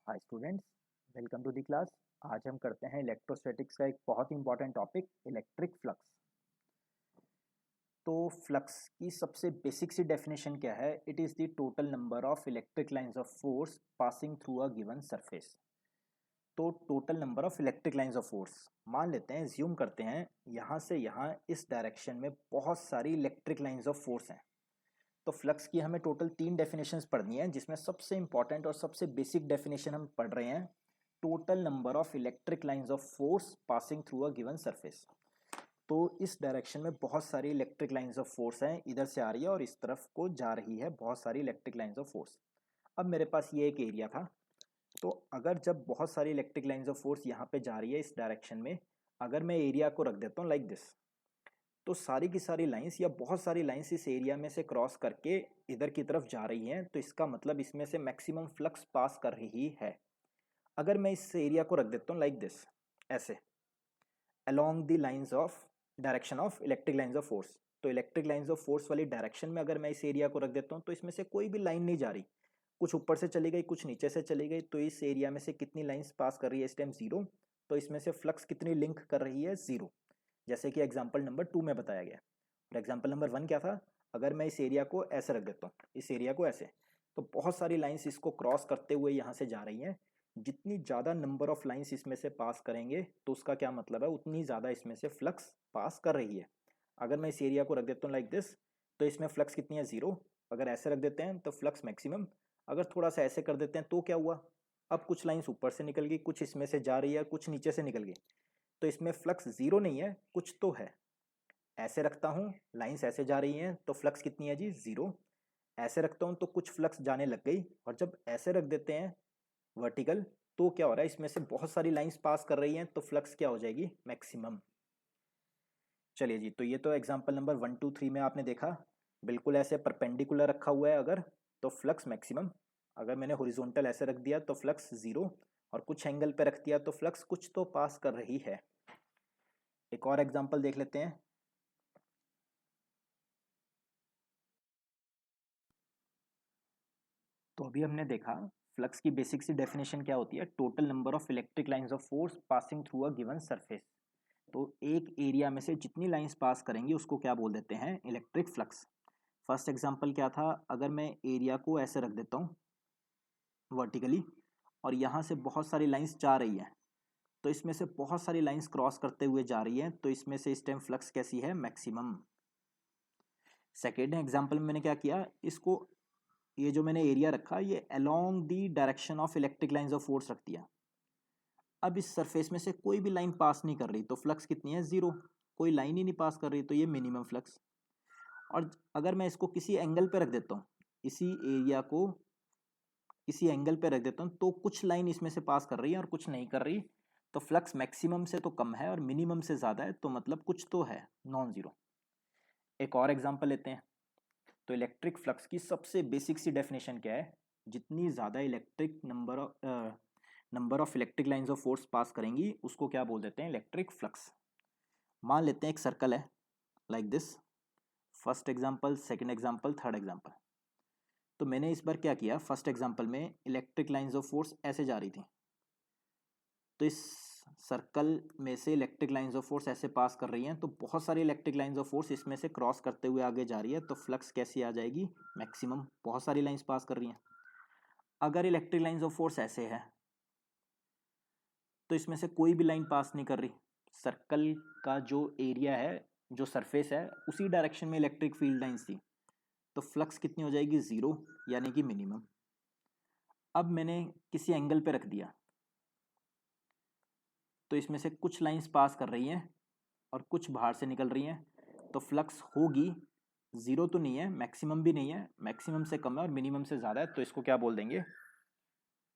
Hi students, welcome to the class. आज हम करते हैं इलेक्ट्रोस्टैटिक्स का एक बहुत ही इंपॉर्टेंट टॉपिक इलेक्ट्रिक फ्लक्स। तो फ्लक्स की सबसे बेसिक सी डेफिनेशन क्या है? It is the total number of electric lines of force passing through a given surface. तो total number of electric lines of force, मान लेते हैं, ज्यूम करते हैं यहाँ से यहाँ इस डायरेक्शन में बहुत सारी इलेक्ट्रिक लाइंस ऑफ फोर्स हैं। तो फ्लक्स की हमें टोटल 3 डेफिनेशंस पढ़नी है, जिसमें सबसे इंपॉर्टेंट और सबसे बेसिक डेफिनेशन हम पढ़ रहे हैं total number of electric lines of force passing through a given surface. तो इस डायरेक्शन में बहुत सारी इलेक्ट्रिक लाइंस ऑफ फोर्स हैं, इधर से आ रही है और इस तरफ को जा रही है बहुत सारी इलेक्ट्रिक लाइंस ऑफ फोर्स। अब मेरे पास ये एक एरिया था, तो अगर जब बहुत सारी इलेक्ट्रिक लाइंस ऑफ फोर्स यहाँ पे जा रही है इस डायरेक्शन में, अगर मैं एरिया को रख देता हूँ लाइक दिस, तो सारी की सारी लाइंस या बहुत सारी लाइंस इस एरिया में से क्रॉस करके इधर की तरफ जा रही हैं, तो इसका मतलब इसमें से मैक्सिमम फ्लक्स पास कर रही है। अगर मैं इस एरिया को रख देता हूँ लाइक दिस, ऐसे along the lines of direction of electric lines of force, तो इलेक्ट्रिक लाइंस ऑफ फोर्स वाली डायरेक्शन में अगर मैं इस एरिया को रख देता हूँ तो इसमें से कोई भी लाइन नहीं जा रही, कुछ ऊपर से चली गई कुछ नीचे से चली गई, तो इस एरिया में से कितनी लाइंस पास कर रही है इस टाइम? जीरो। तो इसमें से फ्लक्स कितनी लिंक कर रही है? जीरो। जैसे कि एग्जाम्पल नंबर 2 में बताया गया। और एग्जाम्पल नंबर 1 क्या था? अगर मैं इस एरिया को ऐसे रख देता हूँ, इस एरिया को ऐसे, तो बहुत सारी लाइंस इसको क्रॉस करते हुए यहाँ से जा रही हैं। जितनी ज़्यादा नंबर ऑफ लाइंस इसमें से पास करेंगे तो उसका क्या मतलब है, उतनी ज़्यादा इसमें से फ्लक्स पास कर रही है। अगर मैं इस एरिया को रख देता हूँ लाइक दिस, तो इसमें फ्लक्स कितनी है? जीरो। अगर ऐसे रख देते हैं तो फ्लक्स मैक्सिमम। अगर थोड़ा सा ऐसे कर देते हैं तो क्या हुआ? अब कुछ लाइंस ऊपर से निकल गई, कुछ इसमें से जा रही है, कुछ नीचे से निकल गई, तो इसमें फ्लक्स जीरो नहीं है, कुछ तो है। ऐसे रखता हूँ, लाइंस ऐसे जा रही हैं, तो फ्लक्स कितनी है जी? जीरो। ऐसे रखता हूँ तो कुछ फ्लक्स जाने लग गई, और जब ऐसे रख देते हैं वर्टिकल, तो क्या हो रहा है, इसमें से बहुत सारी लाइंस पास कर रही हैं, तो फ्लक्स क्या हो जाएगी? मैक्सिमम। चलिए जी, तो ये तो एग्जांपल नंबर 1 2 3 में आपने देखा, बिल्कुल ऐसे परपेंडिकुलर रखा हुआ है अगर, तो फ्लक्स मैक्सिमम। अगर मैंने हॉरिजॉन्टल ऐसे रख दिया तो फ्लक्स जीरो, और कुछ एंगल पे रख दिया तो फ्लक्स कुछ तो पास कर रही है। एक और एग्जांपल देख लेते हैं। तो अभी हमने देखा फ्लक्स की बेसिक सी डेफिनेशन क्या होती है, total number of electric lines of force passing through a given surface. तो एक एरिया में से जितनी लाइंस पास करेंगी उसको क्या बोल देते हैं? Electric flux. फर्स्ट एग्जांपल क्या था? अगर मैं एरिया को ऐसे रख देता हूँ वर्टिकली, और यहाँ से बहुत सारी लाइंस जा रही है, तो इसमें से बहुत सारी लाइंस क्रॉस करते हुए जा रही है, तो इसमें से इस टाइम फ्लक्स कैसी है? मैक्सिमम। सेकेंड एग्जाम्पल में मैंने क्या किया, इसको, ये जो मैंने एरिया रखा, ये along the direction of electric lines of force रख दिया। अब इस सरफेस में से कोई भी लाइन पास नहीं कर रही, तो फ्लक्स कितनी है? जीरो। कोई लाइन ही नहीं पास कर रही, तो ये मिनिमम फ्लक्स। और अगर मैं इसको किसी एंगल पे रख देता हूँ, इसी एरिया को किसी एंगल पे रख देता हूँ, तो कुछ लाइन इसमें से पास कर रही है और कुछ नहीं कर रही, तो फ्लक्स मैक्सिमम से तो कम है और मिनिमम से ज़्यादा है, तो मतलब कुछ तो है, नॉन जीरो। एक और एग्जांपल लेते हैं। तो इलेक्ट्रिक फ्लक्स की सबसे बेसिक सी डेफिनेशन क्या है? जितनी ज़्यादा electric number of electric lines of force pass करेंगी उसको क्या बोल देते हैं? Electric flux. मान लेते हैं एक सर्कल है like this, first example, second example, third example. तो मैंने इस बार क्या किया, फर्स्ट एग्जांपल में इलेक्ट्रिक लाइंस ऑफ फोर्स ऐसे जा रही थी, तो इस सर्कल में से इलेक्ट्रिक लाइंस ऑफ फोर्स ऐसे पास कर रही हैं, तो बहुत सारी इलेक्ट्रिक लाइंस ऑफ फोर्स इसमें से क्रॉस करते हुए आगे जा रही है, तो फ्लक्स कैसी आ जाएगी? मैक्सिमम। बहुत सारी लाइंस पास कर रही हैं। अगर इलेक्ट्रिक लाइंस ऑफ फोर्स ऐसे है, तो इसमें से कोई भी लाइन पास नहीं कर रही, सर्कल का जो एरिया है, जो सरफेस है, उसी डायरेक्शन में इलेक्ट्रिक फील्ड लाइंस थी, तो फ्लक्स कितनी हो जाएगी? जीरो, यानी कि मिनिमम। अब मैंने किसी एंगल पे रख दिया, तो इसमें से कुछ लाइंस पास कर रही हैं और कुछ बाहर से निकल रही हैं, तो फ्लक्स होगी, जीरो तो नहीं है, मैक्सिमम भी नहीं है, मैक्सिमम से कम है और मिनिमम से ज़्यादा है, तो इसको क्या बोल देंगे?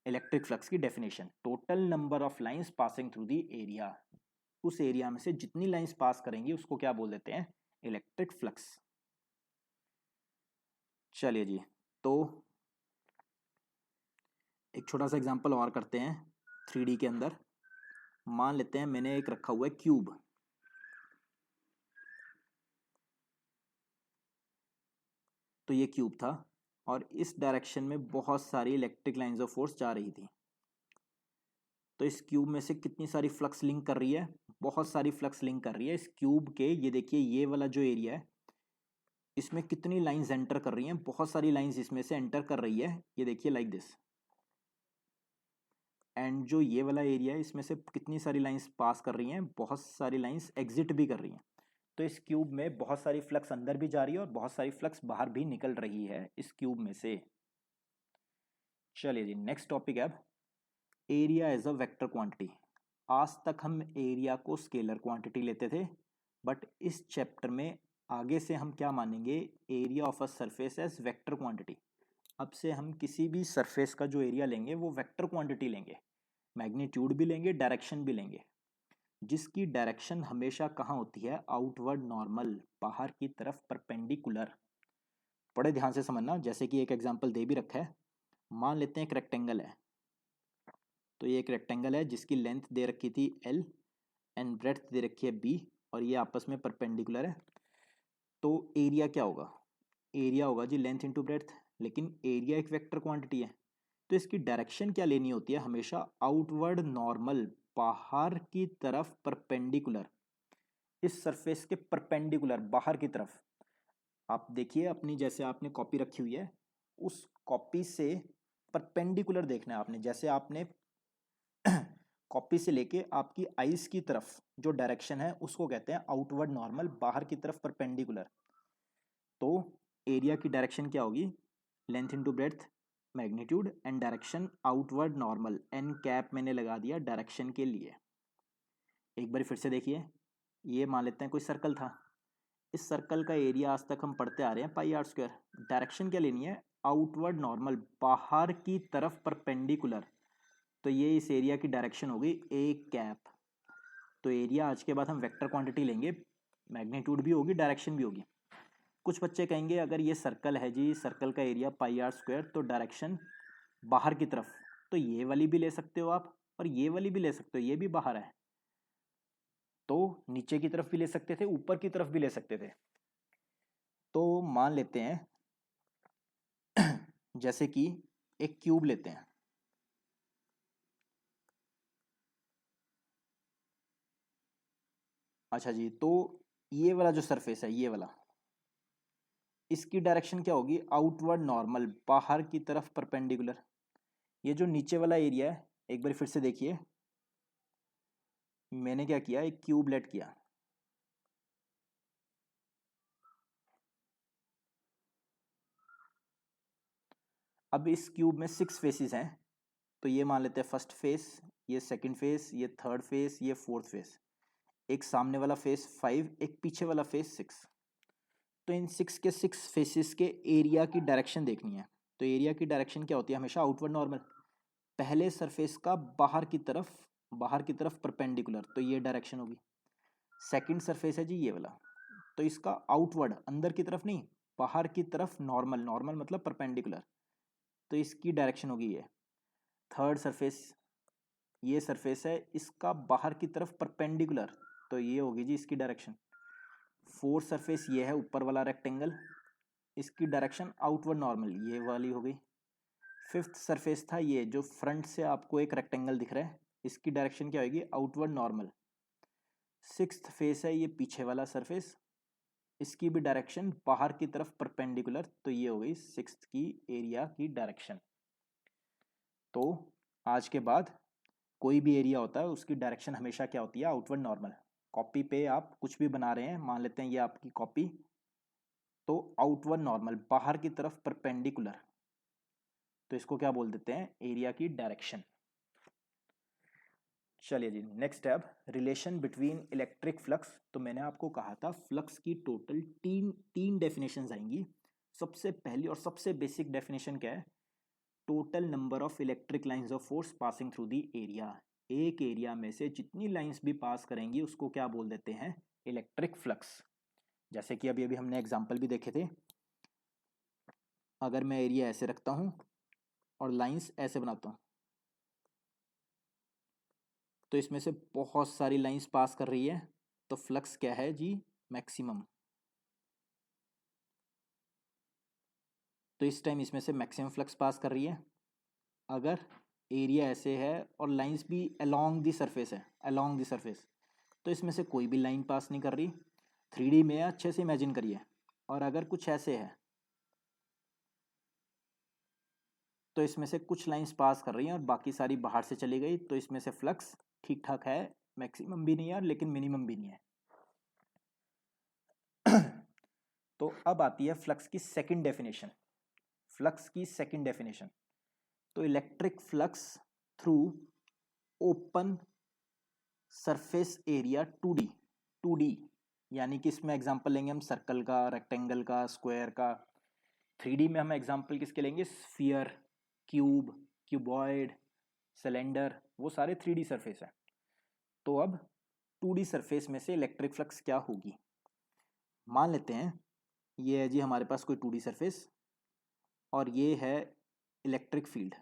इलेक्ट्रिक फ्लक्स की definition, total number of lines passing through the area. उस एरिया में से जितनी लाइंस पास करेंगी उसको क्या बोल देते हैं? Electric flux. चलिए जी, तो एक छोटा सा एग्जांपल और करते हैं 3D के अंदर। मान लेते हैं मैंने एक रखा हुआ है क्यूब, तो ये क्यूब था और इस डायरेक्शन में बहुत सारी इलेक्ट्रिक लाइंस ऑफ फोर्स जा रही थी। तो इस क्यूब में से कितनी सारी फ्लक्स लिंक कर रही है, बहुत सारी फ्लक्स लिंक कर रही है इस क्यूब के। ये देखिए ये वाला जो एरिया है इसमें कितनी लाइंस एंटर कर रही हैं, बहुत सारी लाइंस इसमें से एंटर कर रही है, ये देखिए लाइक दिस। एंड जो ये वाला एरिया है इसमें से कितनी सारी लाइंस पास कर रही हैं, बहुत सारी लाइंस एग्जिट भी कर रही हैं। तो इस क्यूब में बहुत सारी फ्लक्स अंदर भी जा रही है और बहुत सारी फ्लक्स बाहर भी निकल रही है इस क्यूब में से। चलिए जी नेक्स्ट टॉपिक है अब area as a vector quantity. आज तक हम एरिया को स्केलर क्वांटिटी लेते थे, बट इस चैप्टर में आगे से हम क्या मानेंगे, area of a surface as vector quantity. अब से हम किसी भी सरफेस का जो एरिया लेंगे वो वेक्टर क्वांटिटी लेंगे, मैग्नीट्यूड भी लेंगे, डायरेक्शन भी लेंगे, जिसकी डायरेक्शन हमेशा कहाँ होती है, आउटवर्ड नॉर्मल, बाहर की तरफ परपेंडिकुलर। बड़े ध्यान से समझना, जैसे कि एक एग्जांपल दे भी रखा है। मान लेते हैं एक रेक्टेंगल है, तो ये एक रेक्टेंगल है जिसकी लेंथ दे रखी थी L एंड ब्रेड्थ दे रखी है B और ये आपस में परपेंडिकुलर है। तो एरिया क्या होगा, एरिया होगा जी लेंथ इंटू ब्रेड्थ, लेकिन एरिया एक वेक्टर क्वांटिटी है तो इसकी डायरेक्शन क्या लेनी होती है, हमेशा आउटवर्ड नॉर्मल, बाहर की तरफ परपेंडिकुलर, इस सरफेस के परपेंडिकुलर बाहर की तरफ। आप देखिए अपनी, जैसे आपने कॉपी रखी हुई है उस कॉपी से परपेंडिकुलर देखना है आपने, जैसे आपने कॉपी से लेके आपकी आईज की तरफ जो डायरेक्शन है उसको कहते हैं आउटवर्ड नॉर्मल, बाहर की तरफ परपेंडिकुलर। तो एरिया की डायरेक्शन क्या होगी, length into breadth, magnitude and direction outward normal, n cap मैंने लगा दिया डायरेक्शन के लिए। एक बार फिर से देखिए, ये मान लेते हैं कोई सर्कल था, इस सर्कल का एरिया आज तक हम पढ़ते आ रहे हैं पाई आर स्क्वायर। डायरेक्शन क्या लेनी है, आउटवर्ड नॉर्मल, बाहर की तरफ परपेंडिकुलर, तो ये इस एरिया की डायरेक्शन होगी ए कैप। तो एरिया आज के बाद हम वेक्टर क्वांटिटी लेंगे, मैग्नीट्यूड भी होगी, डायरेक्शन भी होगी। कुछ बच्चे कहेंगे अगर ये सर्कल है जी, सर्कल का एरिया पाई आर स्क्वायर, तो डायरेक्शन बाहर की तरफ, तो ये वाली भी ले सकते हो आप और ये वाली भी ले सकते हो, ये भी बाहर है तो नीचे की तरफ भी ले सकते थे, ऊपर की तरफ भी ले सकते थे। तो मान लेते हैं जैसे कि एक क्यूब लेते हैं, अच्छा जी, तो ये वाला जो सरफेस है ये वाला, इसकी डायरेक्शन क्या होगी, आउटवर्ड नॉर्मल, बाहर की तरफ परपेंडिकुलर। ये जो नीचे वाला एरिया है, एक बार फिर से देखिए, मैंने क्या किया, एक क्यूब लेट किया, अब इस क्यूब में 6 फेसेस हैं, तो ये मान लेते हैं फर्स्ट फेस, ये सेकंड फेस, ये थर्ड फेस, ये फोर्थ फेस, एक सामने वाला फेस 5, एक पीछे वाला फेस 6। तो इन 6 के 6 फेसेस के एरिया की डायरेक्शन देखनी है। तो एरिया की डायरेक्शन क्या होती है, हमेशा आउटवर्ड नॉर्मल, पहले सरफेस का बाहर की तरफ परपेंडिकुलर, तो ये डायरेक्शन होगी। सेकंड सरफेस है जी ये वाला, तो इसका आउटवर्ड, अंदर की तरफ नहीं, बाहर की तरफ नॉर्मल, नॉर्मल मतलब परपेंडिकुलर, तो इसकी डायरेक्शन होगी ये। थर्ड सरफेस, ये सरफेस है, इसका बाहर की तरफ परपेंडिकुलर, तो ये होगी जी इसकी डायरेक्शन। फोर्थ सरफेस ये है ऊपर वाला रेक्टेंगल, इसकी डायरेक्शन आउटवर्ड नॉर्मल, ये वाली हो गई। फिफ्थ सरफेस था ये जो फ्रंट से आपको एक रेक्टेंगल दिख रहा है, इसकी डायरेक्शन क्या होगी, आउटवर्ड नॉर्मल। सिक्स्थ फेस है ये पीछे वाला सरफेस, इसकी भी डायरेक्शन बाहर की तरफ परपेंडिकुलर, तो ये हो गई सिक्स्थ की एरिया की डायरेक्शन। तो आज के बाद कोई भी एरिया होता है उसकी डायरेक्शन हमेशा क्या होती है, आउटवर्ड नॉर्मल। कॉपी पे आप कुछ भी बना रहे हैं, मान लेते हैं ये आपकी कॉपी, तो आउटवर्ड नॉर्मल, बाहर की तरफ परपेंडिकुलर, तो इसको क्या बोल देते हैं, एरिया की डायरेक्शन। चलिए जी नेक्स्ट है अब रिलेशन बिटवीन इलेक्ट्रिक फ्लक्स। तो मैंने आपको कहा था फ्लक्स की टोटल तीन डेफिनेशंस आएंगी। सबसे पहली और सबसे बेसिक डेफिनेशन क्या है, total number of electric lines of force passing through the area. एक एरिया में से जितनी लाइंस भी पास करेंगी उसको क्या बोल देते हैं, इलेक्ट्रिक फ्लक्स। जैसे कि अभी अभी हमने एग्जाम्पल भी देखे थे, अगर मैं एरिया ऐसे रखता हूँ और लाइंस ऐसे बनाता हूँ, तो इसमें से बहुत सारी लाइंस पास कर रही है, तो फ्लक्स क्या है जी, मैक्सिमम। तो इस टाइम इसमें से मैक्सिमम फ्लक्स पास कर रही है। अगर एरिया ऐसे है और लाइंस भी अलोंग दी सरफेस है, अलोंग दी सरफेस, तो इसमें से कोई भी लाइन पास नहीं कर रही। 3D में अच्छे से इमेजिन करिए। और अगर कुछ ऐसे है तो इसमें से कुछ लाइंस पास कर रही हैं और बाकी सारी बाहर से चली गई, तो इसमें से फ्लक्स ठीक ठाक है, मैक्सिमम भी नहीं है लेकिन मिनिमम भी नहीं है। तो अब आती है फ्लक्स की सेकंड डेफिनेशन। फ्लक्स की सेकंड डेफिनेशन, तो electric flux through open surface area 2D, 2D यानी कि इसमें एग्जांपल लेंगे हम सर्कल का, रेक्टेंगल का, स्क्वायर का। 3D में हम एग्जांपल किसके लेंगे? स्फीयर, क्यूब, क्यूबॉइड, सिलेंडर, वो सारे 3D सरफेस है। तो अब 2D सरफेस में से इलेक्ट्रिक फ्लक्स क्या होगी? मान लेते हैं ये है जी हमारे पास कोई 2D सरफेस और ये है इलेक्ट्रिक फील्ड।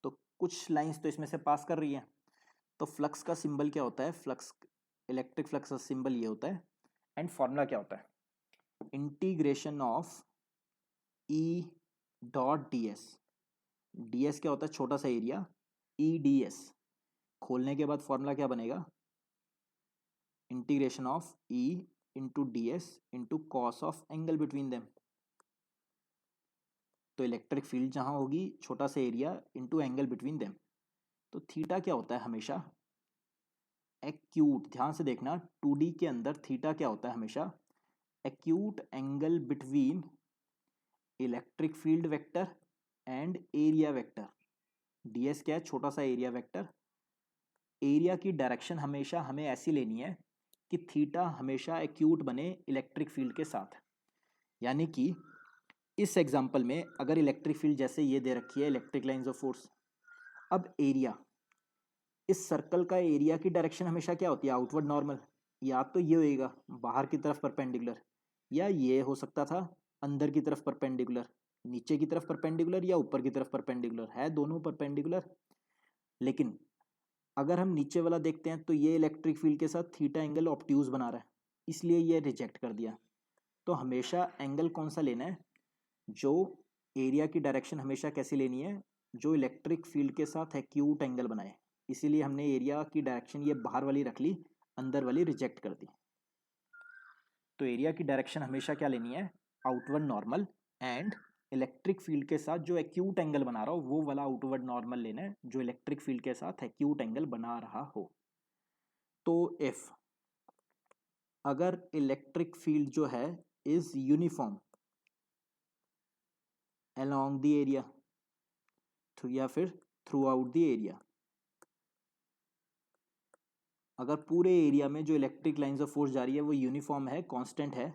तो कुछ लाइंस तो इसमें से पास कर रही है, तो फ्लक्स का सिंबल क्या होता है? फ्लक्स, इलेक्ट्रिक फ्लक्स का सिंबल ये होता है। एंड फॉर्मूला क्या होता है? Integration of E dot d S. D S क्या होता है? छोटा सा एरिया, ई डी एस। खोलने के बाद फॉर्मूला क्या बनेगा? Integration of E into D S into cos of angle between them. तो इलेक्ट्रिक फील्ड जहां होगी, छोटा सा area into angle between them. तो थीटा क्या होता है हमेशा? एक्यूट, ध्यान से देखना, 2D के अंदर थीटा क्या होता है हमेशा? Acute angle between electric field vector and area vector. DS क्या है? छोटा सा एरिया वेक्टर। एरिया की डायरेक्शन हमेशा हमें ऐसी लेनी है कि थीटा हमेशा एक्यूट बने इलेक्ट्रिक फील्ड के साथ। यानी कि इस एग्जांपल में अगर इलेक्ट्रिक फील्ड जैसे ये दे रखी है, इलेक्ट्रिक लाइंस ऑफ फोर्स, अब एरिया, इस सर्कल का एरिया की डायरेक्शन हमेशा क्या होती है? Outward normal. या तो ये होएगा बाहर की तरफ परपेंडिकुलर, या ये हो सकता था अंदर की तरफ परपेंडिकुलर, नीचे की तरफ परपेंडिकुलर या ऊपर की तरफ परपेंडिकुलर, है दोनों परपेंडिकुलर। लेकिन अगर हम नीचे वाला देखते हैं तो ये इलेक्ट्रिक फील्ड के साथ थीटा एंगल ऑब्ट्यूज बना रहा है, इसलिए ये रिजेक्ट कर दिया। तो हमेशा एंगल कौन सा लेना है? जो एरिया की डायरेक्शन हमेशा कैसी लेनी है? जो इलेक्ट्रिक फील्ड के साथ एक्यूट एंगल बनाए। इसीलिए हमने एरिया की डायरेक्शन ये बाहर वाली रख ली, अंदर वाली रिजेक्ट कर दी। तो एरिया की डायरेक्शन हमेशा क्या लेनी है? Outward normal. And electric field के साथ जो एक्यूट एंगल बना रहा हो वो वाला आउटवर्ड नॉर्मल लेना है, जो इलेक्ट्रिक फील्ड के साथ एक्यूट एंगल बना रहा हो। तो इफ अगर इलेक्ट्रिक फील्ड जो है is uniform along the area, या फिर थ्रू आउट द एरिया, अगर पूरे एरिया में जो इलेक्ट्रिक लाइंस ऑफ फोर्स जा रही है वो यूनिफॉर्म है, कांस्टेंट है,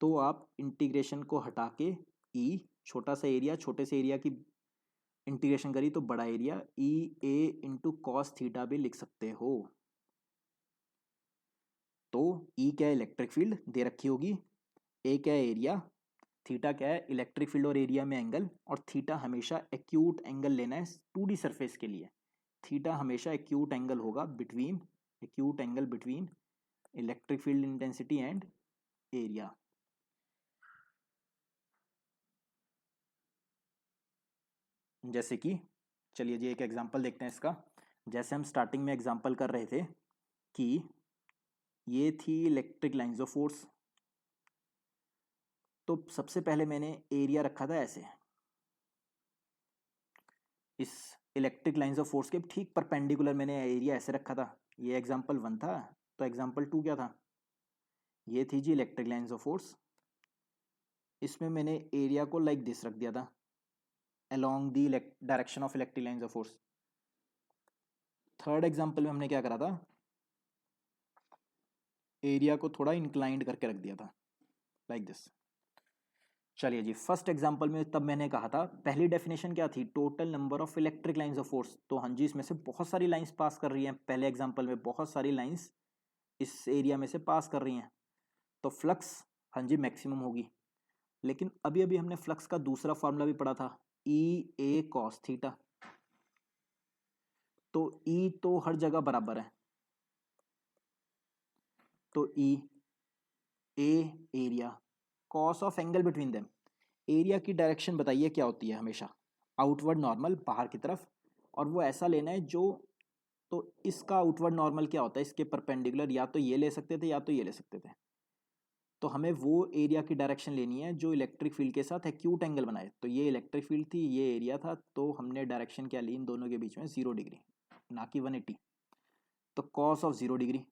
तो आप इंटीग्रेशन को हटा के ई, छोटा सा एरिया, छोटे से एरिया की इंटीग्रेशन करी तो बड़ा एरिया, ई ए इंटू कॉस थीटा भी लिख सकते हो। तो ई क्या है? इलेक्ट्रिक फील्ड दे रखी होगी, ए क्या है? एरिया, थीटा क्या है? इलेक्ट्रिक फील्ड और एरिया में एंगल, और थीटा हमेशा एक्यूट एंगल लेना है 2D सरफेस के लिए। थीटा हमेशा एक्यूट एंगल होगा between, acute angle between electric field intensity and area. जैसे कि चलिए जी एक एग्जांपल देखते हैं इसका। जैसे हम स्टार्टिंग में एग्जांपल कर रहे थे कि ये थी इलेक्ट्रिक लाइंस ऑफ फोर्स, तो सबसे पहले मैंने एरिया रखा था ऐसे, इस इलेक्ट्रिक लाइंस ऑफ फोर्स के ठीक परपेंडिकुलर मैंने एरिया ऐसे रखा था। ये एग्जांपल 1 था। तो एग्जांपल 2 क्या था? ये थी जी इलेक्ट्रिक लाइंस ऑफ फोर्स, इसमें मैंने एरिया को लाइक दिस रख दिया था along the direction of electric lines of force. Third example में हमने क्या करा था? एरिया को थोड़ा इंक्लाइंड करके रख दिया था लाइक दिस। चलिए जी फर्स्ट एग्जांपल में तब मैंने कहा था, पहली डेफिनेशन क्या थी? Total number of electric lines of force. तो हाँ जी, इसमें से बहुत सारी लाइंस पास कर रही हैं, पहले एग्जांपल में बहुत सारी लाइंस इस एरिया में से पास कर रही हैं, तो फ्लक्स हाँ जी मैक्सिमम होगी। लेकिन अभी अभी हमने फ्लक्स का दूसरा फॉर्मूला भी पढ़ा था, ई ए कॉस थीटा। तो ई तो हर जगह बराबर है, तो E A area, cos of angle between them, area की डायरेक्शन बताइए क्या होती है हमेशा, आउटवर्ड नॉर्मल बाहर की तरफ, और वो ऐसा लेना है जो, तो इसका आउटवर्ड नॉर्मल क्या होता है, इसके परपेंडिकुलर, या तो ये ले सकते थे या तो ये ले सकते थे। तो हमें वो एरिया की डायरेक्शन लेनी है जो इलेक्ट्रिक फील्ड के साथ एक्यूट एंगल बनाए। तो ये इलेक्ट्रिक फील्ड थी, ये एरिया था, तो हमने डायरेक्शन क्या ली इन दोनों के बीच में, 0 डिग्री, ना कि 180। तो cos of 0 degree,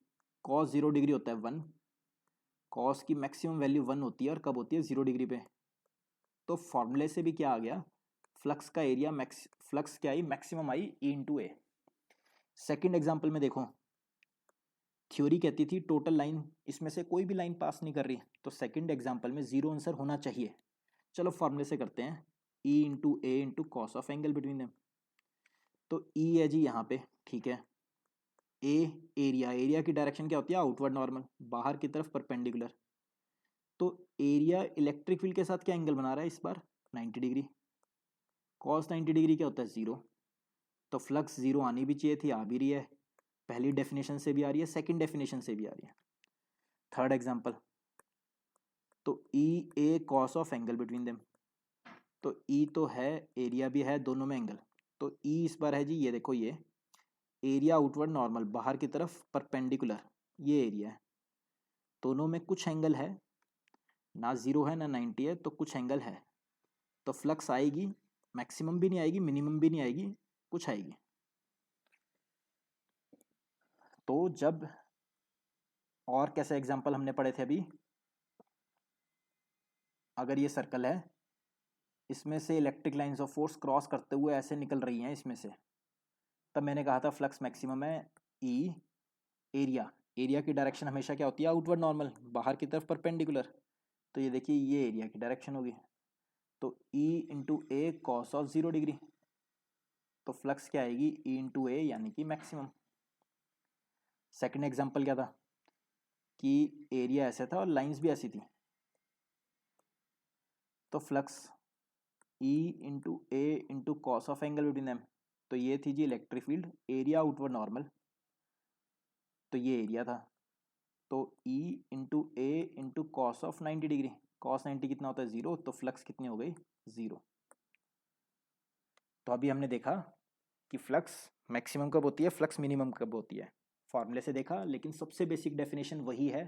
cos 0 degree होता है 1, कॉस की मैक्सिमम वैल्यू 1 होती है और कब होती है 0 डिग्री पे। तो फॉर्मूले से भी क्या आ गया, फ्लक्स का एरिया फ्लक्स क्या आई, मैक्सिमम आई E into A. Second example में देखो, थ्योरी कहती थी टोटल लाइन इसमें से कोई भी लाइन पास नहीं कर रही, तो सेकंड एग्जाम्पल में जीरो आंसर होना चाहिए। चलो फॉर्मूले से करते हैं, E into A into cos of angle between them. तो ई है जी यहाँ पे, ठीक है। ए एरिया, एरिया की डायरेक्शन क्या होती है, आउटवर्ड नॉर्मल, बाहर की तरफ परपेंडिकुलर। तो एरिया इलेक्ट्रिक फील्ड के साथ क्या एंगल बना रहा है इस बार, 90 डिग्री। कॉस 90 डिग्री क्या होता है, 0। तो फ्लक्स 0 आनी भी चाहिए थी, आ भी रही है, पहली डेफिनेशन से भी आ रही है, सेकंड डेफिनेशन से भी आ रही है। थर्ड एग्जाम्पल, तो E A cos of angle between them. तो ई तो है, एरिया भी है, दोनों में एंगल। तो ई इस बार है जी, ये देखो, ये एरिया आउटवर्ड नॉर्मल बाहर की तरफ परपेंडिकुलर, ये एरिया है, दोनों में कुछ एंगल है, ना 0 है ना 90 है, तो कुछ एंगल है। तो फ्लक्स आएगी, मैक्सिमम भी नहीं आएगी, मिनिमम भी नहीं आएगी, कुछ आएगी। तो जब, और कैसे एग्जांपल हमने पढ़े थे अभी, अगर ये सर्कल है, इसमें से electric lines of force cross करते हुए ऐसे निकल रही हैं इसमें से, तब मैंने कहा था फ्लक्स मैक्सिमम है ई। एरिया, एरिया की डायरेक्शन हमेशा क्या होती है, आउटवर्ड नॉर्मल, बाहर की तरफ परपेंडिकुलर। तो ये देखिए, ये एरिया की डायरेक्शन होगी, तो E into A cos of 0 degree. तो फ्लक्स क्या आएगी, ई इंटू ए, यानी कि मैक्सिमम। सेकंड एग्जांपल क्या था, कि एरिया ऐसे था और लाइंस भी ऐसी थी, तो flux E into A into cos of angle between them. तो ये थी जी electric field, area outward normal, तो ये एरिया था, तो E into A into cos of 90 degree. Cos 90 कितना होता है, 0, तो फ्लक्स कितनी हो गई, 0। तो अभी हमने देखा कि फ्लक्स मैक्सिमम कब होती है, फ्लक्स मिनिमम कब होती है, फॉर्मूले से देखा, लेकिन सबसे बेसिक डेफिनेशन वही है,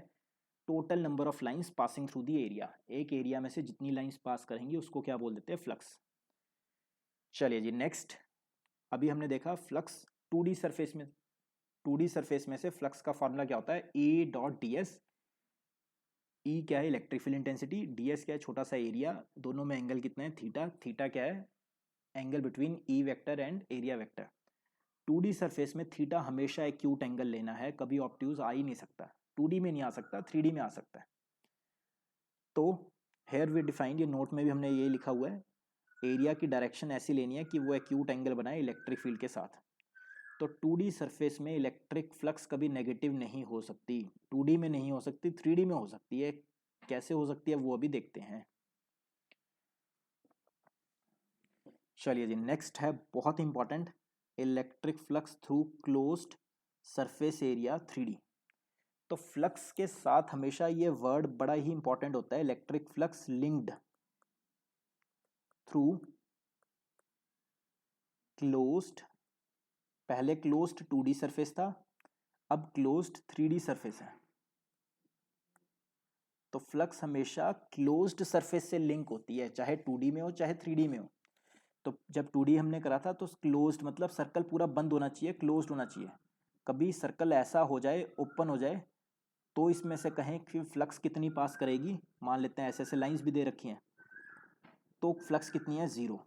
total number of lines passing through the area. एक एरिया में से जितनी लाइंस पास करेंगी उसको क्या बोल देते हैं, फ्लक्स। चलिए जी नेक्स्ट, अभी हमने देखा फ्लक्स 2D सरफेस में, 2D सरफेस में से फ्लक्स का फॉर्मूला क्या होता है, ए डॉट डी एस। ई क्या है, electric field intensity, D S क्या है, छोटा सा एरिया, दोनों में एंगल कितना है, थीटा। थीटा क्या है, angle between E vector and area vector. 2D surface में थीटा हमेशा एक्यूट एंगल लेना है, कभी ऑब्ट्यूज आ ही नहीं सकता, 2D में नहीं आ सकता, 3D में आ सकता है। तो हेयर वी डिफाइंड, ये नोट में भी हमने ये लिखा हुआ है, एरिया की डायरेक्शन ऐसी लेनी है कि वो एक्यूट एंगल बनाए इलेक्ट्रिक फील्ड के साथ। तो 2D सरफेस में इलेक्ट्रिक फ्लक्स कभी नेगेटिव नहीं हो सकती, 2D में नहीं हो सकती, 3D में हो सकती है। कैसे हो सकती है वो अभी देखते हैं। चलिए जी नेक्स्ट है बहुत important, electric flux through closed surface area 3D। तो फ्लक्स के साथ हमेशा ये वर्ड बड़ा ही इंपॉर्टेंट होता है, electric flux linked through closed, पहले क्लोज्ड 2D सरफेस था, अब क्लोज्ड 3D सरफेस है। तो फ्लक्स हमेशा क्लोज्ड सरफेस से लिंक होती है, चाहे 2D में हो चाहे 3D में हो। तो जब 2D हमने करा था तो क्लोज्ड मतलब सर्कल पूरा बंद होना चाहिए, क्लोज्ड होना चाहिए। कभी सर्कल ऐसा हो जाए, ओपन हो जाए, तो इसमें से कहें कि फ्लक्स कितनी पास करेगी, मान लेते हैं ऐसे ऐसे लाइंस भी दे रखी हैं, तो फ्लक्स कितनी है, 0।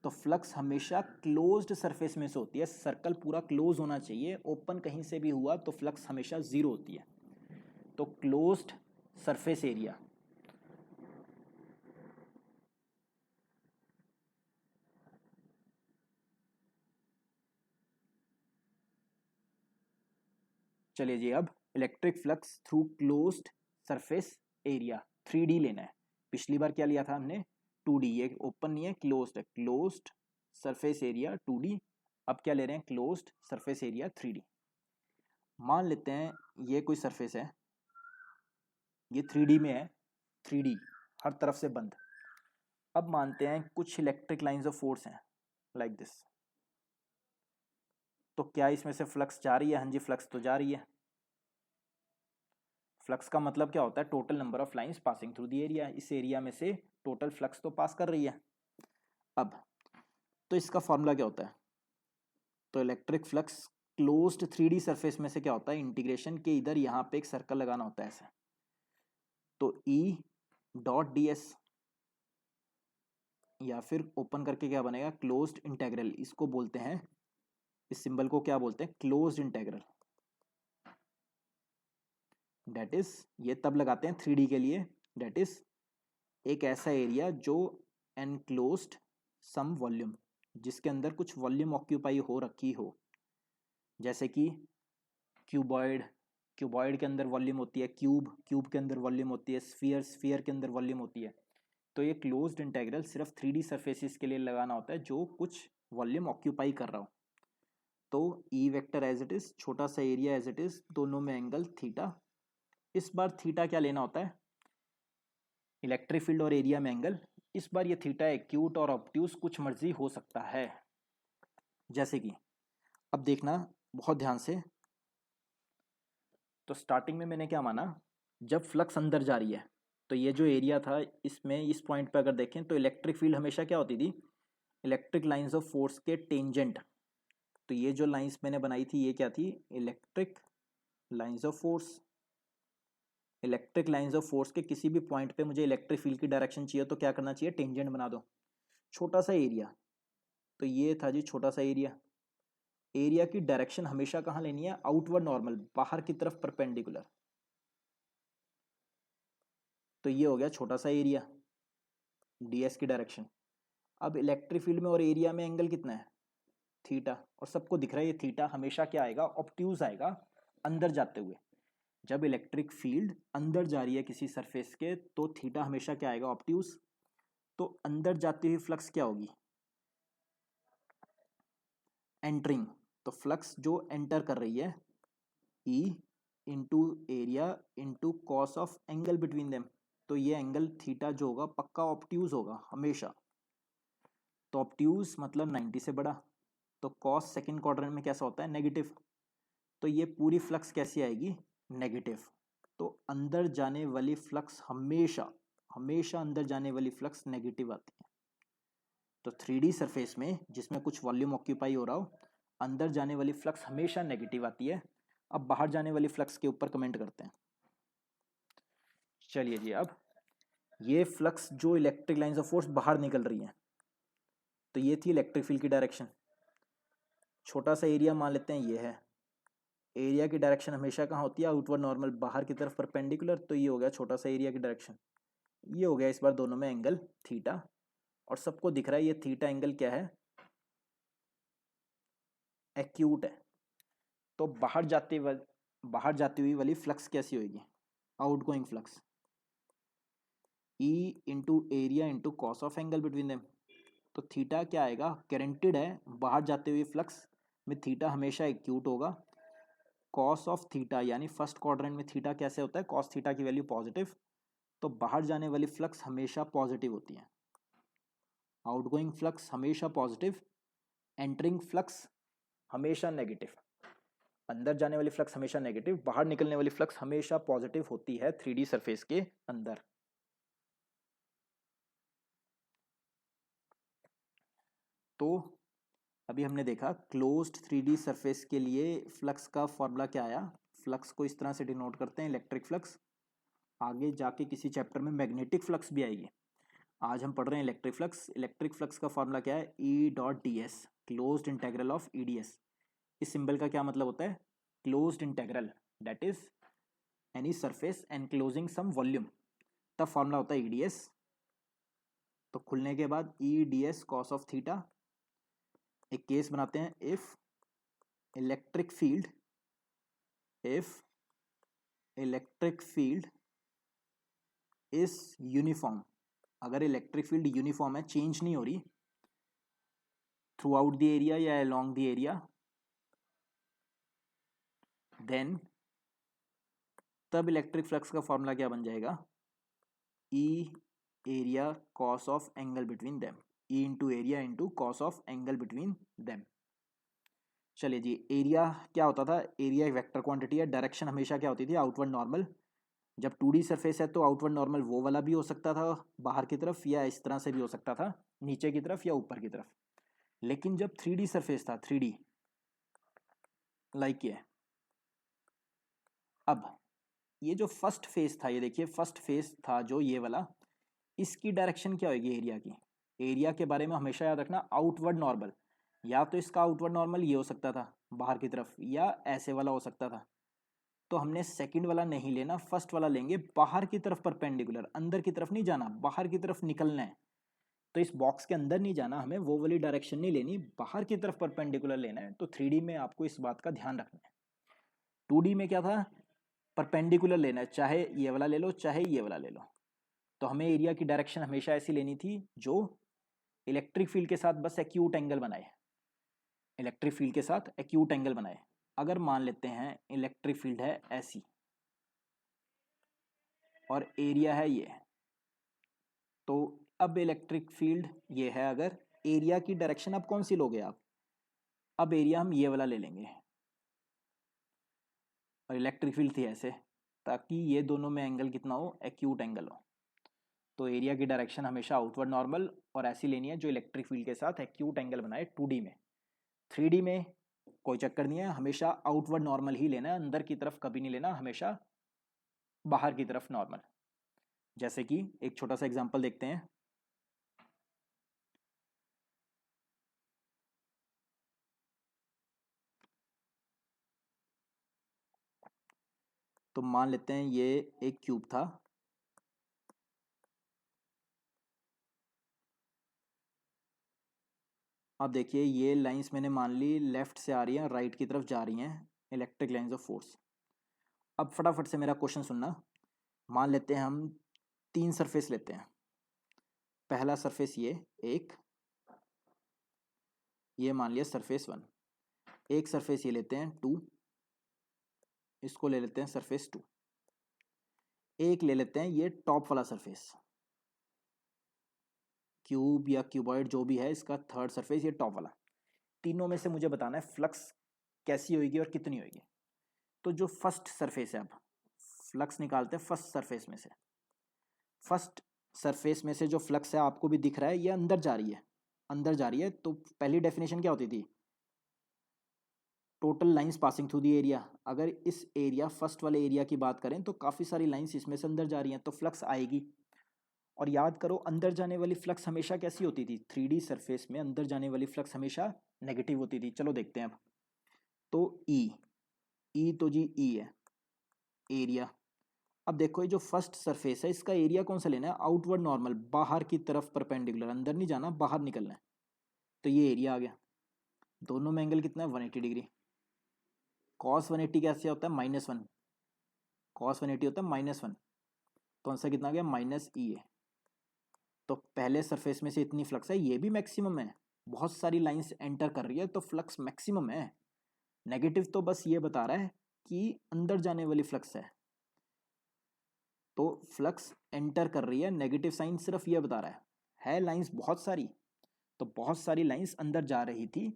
तो फ्लक्स हमेशा क्लोज्ड सरफेस में से होती है, सर्कल पूरा क्लोज होना चाहिए, ओपन कहीं से भी हुआ तो फ्लक्स हमेशा 0 होती है। तो क्लोज्ड सरफेस एरिया, चलिए जी अब electric flux through closed surface area 3D लेना है। पिछली बार क्या लिया था हमने, 2D, ये ओपन नहीं है, क्लोज्ड है, क्लोज्ड सरफेस एरिया 2D। अब क्या ले रहे हैं, क्लोज्ड सरफेस एरिया 3D। मान लेते हैं ये कोई सरफेस है, ये 3D में है, 3D हर तरफ से बंद, अब मानते हैं कुछ इलेक्ट्रिक लाइंस ऑफ फोर्स हैं लाइक दिस, तो क्या इसमें से फ्लक्स जा रही है? हाँ जी, फ्लक्स तो जा रही है। फ्लक्स का मतलब क्या होता है? Total number of lines passing through the area. इस एरिया में से टोटल फ्लक्स तो पास कर रही है। अब तो इसका फॉर्मूला क्या होता है? तो electric flux closed 3D surface में से क्या होता है? इंटीग्रेशन के इधर यहाँ पे एक सर्कल लगाना होता है ऐसे, तो E डॉट डी एस, या फिर ओपन करके क्या बनेगा? Closed integral. इसको बोलते हैं, इस सिंबल को क्या बोलते हैं? Closed integral. डेट इज, ये तब लगाते हैं 3D के लिए, डेट इज एक ऐसा एरिया जो एनक्लोज्ड सम वॉल्यूम, जिसके अंदर कुछ वॉल्यूम ऑक्यूपाई हो रखी हो, जैसे कि क्यूबॉइड, क्यूबॉइड के अंदर वॉल्यूम होती है, क्यूब, क्यूब के अंदर वॉल्यूम होती है, स्फीयर, स्फीयर के अंदर वॉल्यूम होती है। तो ये क्लोज्ड इंटेग्रल सिर्फ 3D सरफेसिस के लिए लगाना होता है जो कुछ वॉल्यूम ऑक्यूपाई कर रहा हो। तो E vector as it is, छोटा सा एरिया एज इट इज, दोनों में एंगल थीटा। इस बार थीटा क्या लेना होता है? इलेक्ट्रिक फील्ड और एरिया में एंगल। इस बार ये थीटा एक्यूट और ऑब्ट्यूज कुछ मर्जी हो सकता है। जैसे कि अब देखना बहुत ध्यान से, तो स्टार्टिंग में मैंने क्या माना? जब फ्लक्स अंदर जा रही है तो ये जो एरिया था, इसमें इस पॉइंट पे अगर देखें तो इलेक्ट्रिक फील्ड हमेशा क्या होती थी? इलेक्ट्रिक लाइंस ऑफ फोर्स के टेंजेंट। तो ये जो लाइंस मैंने बनाई थी ये क्या थी? Electric lines of force. Electric lines of force के किसी भी पॉइंट पे मुझे इलेक्ट्रिक फील्ड की डायरेक्शन चाहिए तो क्या करना चाहिए? टेंजेंट बना दो। छोटा सा एरिया, तो ये था जी छोटा सा एरिया। एरिया की डायरेक्शन हमेशा कहाँ लेनी है? आउटवर्ड नॉर्मल, बाहर की तरफ परपेंडिकुलर। तो ये हो गया छोटा सा एरिया, डीएस की डायरेक्शन। अब इलेक्ट्रिक फील्ड में और एरिया में एंगल कितना है? थीटा। और सबको दिख रहा है ये थीटा हमेशा क्या आएगा? ऑब्ट्यूज आएगा, अंदर जाते हुए। जब इलेक्ट्रिक फील्ड अंदर जा रही है किसी सरफेस के तो थीटा हमेशा क्या आएगा? ऑब्ट्यूज। तो अंदर जाती हुई फ्लक्स क्या होगी? एंटरिंग। तो फ्लक्स जो एंटर कर रही है, ई into area into cos of angle between them. तो ये एंगल थीटा जो होगा पक्का ऑब्ट्यूज होगा हमेशा। तो ऑब्ट्यूज मतलब 90 से बड़ा। तो कॉस सेकंड क्वाड्रेंट में कैसा होता है? नेगेटिव। तो ये पूरी फ्लक्स कैसी आएगी? नेगेटिव। तो अंदर जाने वाली फ्लक्स हमेशा, हमेशा अंदर जाने वाली फ्लक्स नेगेटिव आती है। तो 3D सरफेस में जिसमें कुछ वॉल्यूम ऑक्यूपाई हो रहा हो, अंदर जाने वाली फ्लक्स हमेशा नेगेटिव आती है। अब बाहर जाने वाली फ्लक्स के ऊपर कमेंट करते हैं। चलिए जी, अब ये फ्लक्स जो इलेक्ट्रिक लाइंस ऑफ फोर्स बाहर निकल रही है, तो ये थी इलेक्ट्रिक फील्ड की डायरेक्शन। छोटा सा एरिया मान लेते हैं ये है। एरिया की डायरेक्शन हमेशा कहाँ होती है? आउटवर्ड नॉर्मल, बाहर की तरफ परपेंडिकुलर। तो ये हो गया छोटा सा एरिया की डायरेक्शन। ये हो गया इस बार दोनों में एंगल थीटा। और सबको दिख रहा है ये थीटा एंगल क्या है? एक्यूट है। तो बाहर जाती हुई वाली फ्लक्स कैसी होगी? Outgoing flux. E into area into cos of angle between them. तो थीटा क्या आएगा? गारंटेड है बाहर जाते हुए फ्लक्स में थीटा हमेशा एक्यूट होगा। कॉस ऑफ थीटा यानी फर्स्ट क्वाड्रेंट में थीटा कैसे होता है? कॉस थीटा की वैल्यू पॉजिटिव। तो बाहर जाने वाली फ्लक्स हमेशा पॉजिटिव होती है। आउटगोइंग फ्लक्स हमेशा पॉजिटिव, एंटरिंग फ्लक्स हमेशा नेगेटिव। अंदर जाने वाली फ्लक्स हमेशा नेगेटिव, बाहर निकलने वाली फ्लक्स हमेशा पॉजिटिव होती है 3D सरफेस के अंदर। तो अभी हमने देखा क्लोज्ड 3D सरफेस के लिए फ्लक्स का फॉर्मूला क्या आया। फ्लक्स को इस तरह से डिनोट करते हैं, इलेक्ट्रिक फ्लक्स। आगे जाके किसी चैप्टर में मैग्नेटिक फ्लक्स भी आएगी। आज हम पढ़ रहे हैं इलेक्ट्रिक फ्लक्स। इलेक्ट्रिक फ्लक्स का फॉर्मूला क्या है? E dot d S, closed integral of E d S. इस सिंबल का क्या मतलब होता है? Closed integral, that is any surface enclosing some volume. तब फॉर्मूला होता है ई डी एस। तो खुलने के बाद E d S cos of theta. एक केस बनाते हैं, if electric field, if electric field is uniform. अगर इलेक्ट्रिक फील्ड यूनिफॉर्म है, चेंज नहीं हो रही थ्रू आउट द एरिया या अलोंग द एरिया, देन तब इलेक्ट्रिक फ्लक्स का फॉर्मूला क्या बन जाएगा? E area cos of angle between them, E into area into cos of angle between them. चलिए जी, एरिया क्या होता था, एरिया एक वेक्टर क्वांटिटी है, डायरेक्शन हमेशा क्या होती थी, आउटवर्ड नॉर्मल। जब 2D सरफेस है तो आउटवर्ड नॉर्मल वो वाला भी हो सकता था बाहर की तरफ, या इस तरह से भी हो सकता था नीचे की तरफ या ऊपर की तरफ। लेकिन जब 3D सरफेस था, 3D लाइक ये, अब ये जो फर्स्ट फेस था, ये देखिए फर्स्ट फेस था जो ये वाला, इसकी डायरेक्शन क्या होगी एरिया की। एरिया के बारे में हमेशा याद रखना, आउटवर्ड नॉर्मल, या तो इसका आउटवर्ड नॉर्मल ये हो सकता था बाहर की तरफ, या ऐसे वाला हो सकता था। तो हमने सेकंड वाला नहीं लेना, फर्स्ट वाला लेंगे, बाहर की तरफ परपेंडिकुलर, अंदर की तरफ नहीं जाना, बाहर की तरफ निकलना है। तो इस बॉक्स के अंदर नहीं जाना हमें, वो वाली डायरेक्शन नहीं लेनी, बाहर की तरफ परपेंडिकुलर लेना है। तो 3D में आपको इस बात का ध्यान रखना है। 2D में क्या था, परपेंडिकुलर लेना है, चाहे ये वाला ले लो चाहे ये वाला ले लो। तो हमें एरिया की डायरेक्शन हमेशा ऐसी लेनी थी जो इलेक्ट्रिक फील्ड के साथ बस एक्यूट एंगल बनाए, इलेक्ट्रिक फील्ड के साथ एक्यूट एंगल बनाए। अगर मान लेते हैं इलेक्ट्रिक फील्ड है ऐसी और एरिया है ये, तो अब इलेक्ट्रिक फील्ड ये है, अगर एरिया की डायरेक्शन अब कौन सी लोगे आप, अब एरिया हम ये वाला ले लेंगे, और इलेक्ट्रिक फील्ड थी ऐसे, ताकि ये दोनों में एंगल कितना हो, एक्यूट एंगल हो। तो एरिया की डायरेक्शन हमेशा आउटवर्ड नॉर्मल और ऐसी लेनी है जो इलेक्ट्रिक फील्ड के साथ एक्यूट एंगल बनाए 2D में। 3D में कोई चक्कर नहीं है, हमेशा आउटवर्ड नॉर्मल ही लेना है, अंदर की तरफ कभी नहीं लेना, हमेशा बाहर की तरफ नॉर्मल। जैसे कि एक छोटा सा एग्जांपल देखते हैं। तो मान लेते हैं ये एक क्यूब था, अब देखिए ये लाइंस मैंने मान ली लेफ्ट से आ रही हैं, राइट की तरफ जा रही हैं, इलेक्ट्रिक लाइंस ऑफ फोर्स। अब फटाफट से मेरा क्वेश्चन सुनना। मान लेते हैं हम 3 सरफेस लेते हैं। पहला सरफेस ये एक, ये मान लिया सरफेस 1। एक सरफेस ये लेते हैं 2, इसको ले लेते हैं सरफेस 2। एक ले लेते हैं ये टॉप वाला सरफेस, क्यूब या क्यूबॉइड जो भी है, इसका थर्ड सरफेस ये टॉप वाला। तीनों में से मुझे बताना है फ्लक्स कैसी होगी और कितनी होगी। तो जो फर्स्ट सरफेस है, अब फ्लक्स निकालते हैं फर्स्ट सरफेस में से। फर्स्ट सरफेस में से जो फ्लक्स है आपको भी दिख रहा है, ये अंदर जा रही है, अंदर जा रही है। तो पहली डेफिनेशन क्या होती थी, total lines passing through the area. अगर इस एरिया फर्स्ट वाले एरिया की बात करें तो काफ़ी सारी लाइंस इसमें से अंदर जा रही हैं, तो फ्लक्स आएगी। और याद करो अंदर जाने वाली फ्लक्स हमेशा कैसी होती थी, 3D सरफेस में अंदर जाने वाली फ्लक्स हमेशा नेगेटिव होती थी। चलो देखते हैं अब। तो ई तो जी ई है एरिया। अब देखो ये जो फर्स्ट सरफेस है इसका एरिया कौन सा लेना है, आउटवर्ड नॉर्मल, बाहर की तरफ परपेंडिकुलर, अंदर नहीं जाना बाहर निकलना है। तो ये एरिया आ गया। दोनों में एंगल कितना है, 180 डिग्री। कॉस 180 कैसे होता है, -1, कॉस 180 होता है -1। तो आंसर कितना आ गया, -E है। तो पहले सरफेस में से इतनी फ्लक्स है, ये भी मैक्सिमम है, बहुत सारी लाइंस एंटर कर रही है तो फ्लक्स मैक्सिमम है। नेगेटिव तो बस ये बता रहा है कि अंदर जाने वाली फ्लक्स है, तो फ्लक्स एंटर कर रही है, नेगेटिव साइन सिर्फ ये बता रहा है लाइंस बहुत सारी। तो बहुत सारी लाइंस अंदर जा रही थी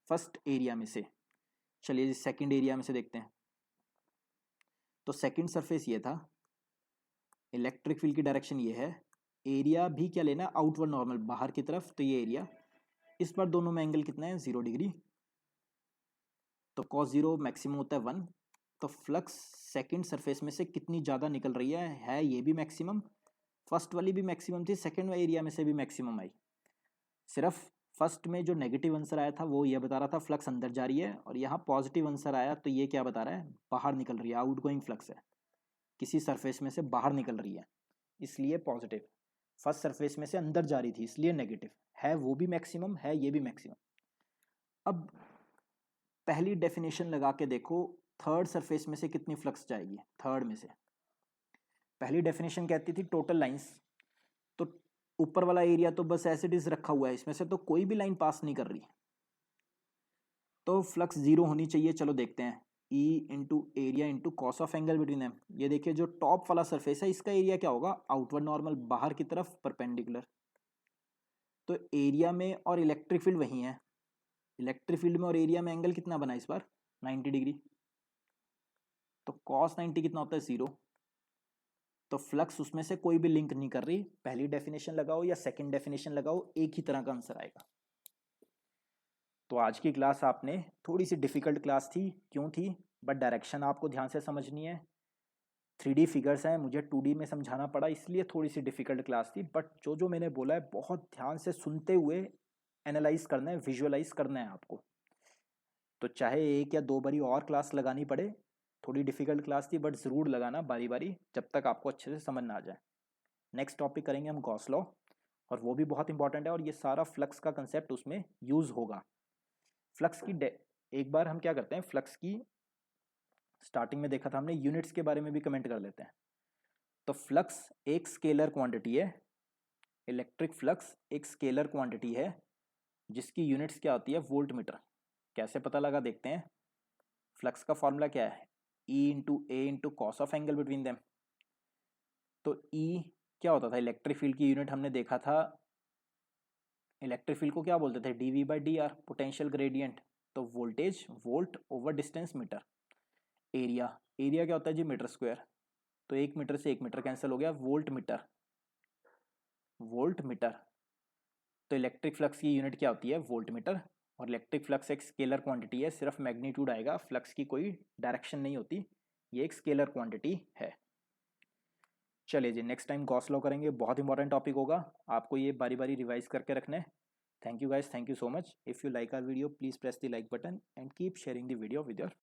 फर्स्ट एरिया में से। चलिए सेकंड एरिया में से देखते हैं। तो सेकंड सरफेस ये था, इलेक्ट्रिक फील्ड की डायरेक्शन ये है, एरिया भी क्या लेना, आउटवर्ड नॉर्मल बाहर की तरफ, तो ये एरिया। इस बार दोनों में एंगल कितना है, 0 डिग्री। तो cos 0 मैक्सिमम होता है 1। तो फ्लक्स सेकंड सरफेस में से कितनी ज़्यादा निकल रही है ये भी मैक्सिमम, फर्स्ट वाली भी मैक्सिमम थी, सेकंड एरिया में से भी मैक्सिमम आई। सिर्फ फर्स्ट में जो नेगेटिव आंसर आया था वो ये बता रहा था फ्लक्स अंदर जा रही है, और यहाँ पॉजिटिव आंसर आया तो ये क्या बता रहा है, बाहर निकल रही है, आउटगोइंग फ्लक्स है, किसी सरफेस में से बाहर निकल रही है, इसलिए पॉजिटिव। फर्स्ट सरफेस में से अंदर जा रही थी इसलिए नेगेटिव है, वो भी मैक्सिमम है, ये भी मैक्सिमम। अब पहली डेफिनेशन लगा के देखो, थर्ड सरफेस में से कितनी फ्लक्स जाएगी, थर्ड में से। पहली डेफिनेशन कहती थी टोटल लाइंस, तो ऊपर वाला एरिया तो बस एज इट इज रखा हुआ है, इसमें से तो कोई भी लाइन पास नहीं कर रही, तो फ्लक्स 0 होनी चाहिए। चलो देखते हैं, E into area into cos of angle between them. ये देखिए जो टॉप वाला सरफेस है इसका एरिया क्या होगा, आउटवर्ड नॉर्मल, बाहर की तरफ परपेंडिकुलर। तो एरिया में और इलेक्ट्रिक फील्ड वही है, इलेक्ट्रिक फील्ड में और एरिया में एंगल कितना बना इस बार 90 डिग्री। तो कॉस 90 कितना होता है 0। तो फ्लक्स उसमें से कोई भी लिंक नहीं कर रही, पहली डेफिनेशन लगाओ या सेकंड डेफिनेशन लगाओ एक ही तरह का आंसर आएगा। तो आज की क्लास आपने थोड़ी सी डिफिकल्ट क्लास थी, क्यों थी, बट डायरेक्शन आपको ध्यान से समझनी है। 3D फिगर्स हैं, मुझे 2D में समझाना पड़ा इसलिए थोड़ी सी डिफिकल्ट क्लास थी, बट जो जो मैंने बोला है बहुत ध्यान से सुनते हुए एनालाइज करना है, विजुअलाइज करना है आपको। तो चाहे एक या दो बारी और क्लास लगानी पड़े, थोड़ी डिफिकल्ट क्लास थी बट ज़रूर लगाना बारी बारी जब तक आपको अच्छे से समझ ना आ जाए। नेक्स्ट टॉपिक करेंगे हम गॉस लॉ, और वो भी बहुत इंपॉर्टेंट है और ये सारा फ्लक्स का कंसेप्ट उसमें यूज़ होगा। फ्लक्स की एक बार हम क्या करते हैं, फ्लक्स की स्टार्टिंग में देखा था हमने, यूनिट्स के बारे में भी कमेंट कर लेते हैं। तो फ्लक्स एक स्केलर क्वांटिटी है, इलेक्ट्रिक फ्लक्स एक स्केलर क्वांटिटी है जिसकी यूनिट्स क्या होती है, वोल्ट मीटर। कैसे पता लगा देखते हैं। फ्लक्स का फॉर्मूला क्या है, ई into A into cos of angle between them. तो ई क्या होता था, इलेक्ट्रिक फील्ड की यूनिट हमने देखा था, इलेक्ट्रिक फील्ड को क्या बोलते थे, DV by D R, potential gradient. तो voltage volt over distance metre. Area, area क्या होता है जी, मीटर स्क्वायर। तो 1 मीटर से 1 मीटर कैंसिल हो गया, वोल्ट मीटर, वोल्ट मीटर। तो इलेक्ट्रिक फ्लक्स की यूनिट क्या होती है, वोल्ट मीटर। और इलेक्ट्रिक फ्लक्स एक स्केलर क्वांटिटी है, सिर्फ मैग्नीट्यूड आएगा, फ्लक्स की कोई डायरेक्शन नहीं होती, ये एक स्केलर क्वांटिटी है। चलिए जी, नेक्स्ट टाइम गॉस लॉ करेंगे, बहुत इंपॉर्टेंट टॉपिक होगा, आपको ये बारी बारी रिवाइज करके रखना है। Thank you guys, thank you so much. If you like our video please press the like button and keep sharing the video with your